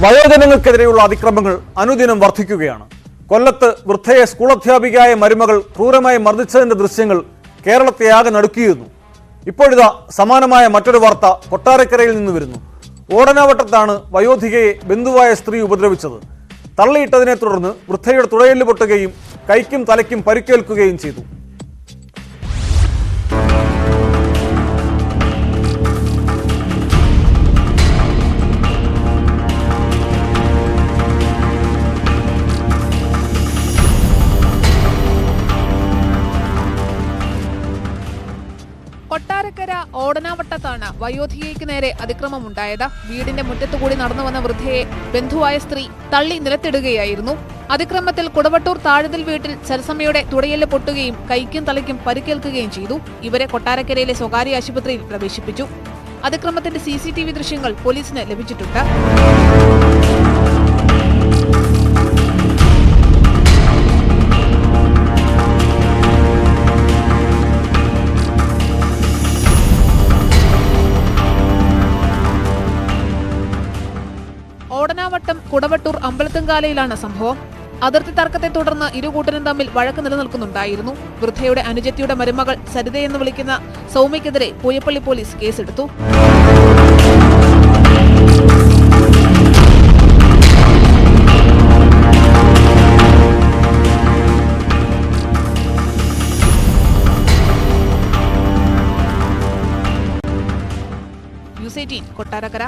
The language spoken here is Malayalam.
വയോജനങ്ങൾക്കെതിരെയുള്ള അതിക്രമങ്ങൾ അനുദിനം വർദ്ധിക്കുകയാണ്. കൊല്ലത്ത് വൃദ്ധയെ സ്കൂൾ അധ്യാപികയായ മരുമകൾ ക്രൂരമായി മർദ്ദിച്ചതിന്റെ ദൃശ്യങ്ങൾ കേരളത്തെ ആകെ നടുക്കിയിരുന്നു. ഇപ്പോഴിതാ സമാനമായ മറ്റൊരു വാർത്ത കൊട്ടാരക്കരയിൽ നിന്ന് വരുന്നു. ഓടനാവട്ടത്താണ് വയോധികയെ ബന്ധുവായ സ്ത്രീ ഉപദ്രവിച്ചത്. തള്ളിയിട്ടതിനെ തുടർന്ന് വൃദ്ധയുടെ തുടയെല്ല് പൊട്ടുകയും കൈക്കും തലയ്ക്കും പരിക്കേൽക്കുകയും ചെയ്തു. കൊട്ടാരക്കര ഓടനാവട്ടത്താണ് വയോധികയ്ക്ക് നേരെ അതിക്രമമുണ്ടായത്. വീടിന്റെ മുറ്റത്തുകൂടി നടന്നു വന്ന വൃദ്ധയെ ബന്ധുവായ സ്ത്രീ തള്ളി നിലത്തിടുകയായിരുന്നു. അതിക്രമത്തിൽ കുടവട്ടൂർ താഴതിൽ വീട്ടിൽ സരസമ്മയുടെ തുടയെല്ല് പൊട്ടുകയും കൈക്കും തലയ്ക്കും പരിക്കേൽക്കുകയും ചെയ്തു. ഇവരെ കൊട്ടാരക്കരയിലെ സ്വകാര്യ ആശുപത്രിയിൽ പ്രവേശിപ്പിച്ചു. അതിക്രമത്തിന്റെ CCTV ദൃശ്യങ്ങൾ പോലീസിന് ലഭിച്ചിട്ടുണ്ട്. ഓടനാവട്ടം കുടവട്ടൂർ അമ്പലത്തുംകാലയിലാണ് സംഭവം. അതിർത്തി തർക്കത്തെ തുടർന്ന് ഇരുകൂട്ടരും തമ്മിൽ വഴക്ക് നിലനിൽക്കുന്നുണ്ടായിരുന്നു. വൃദ്ധയുടെ അനുജത്തിയുടെ മരുമകൾ സരിതയെന്ന് വിളിക്കുന്ന സൗമ്യക്കെതിരെ പൂയപ്പള്ളി പോലീസ് കേസെടുത്തു. ന്യൂസ് 18 കൊട്ടാരക്കര.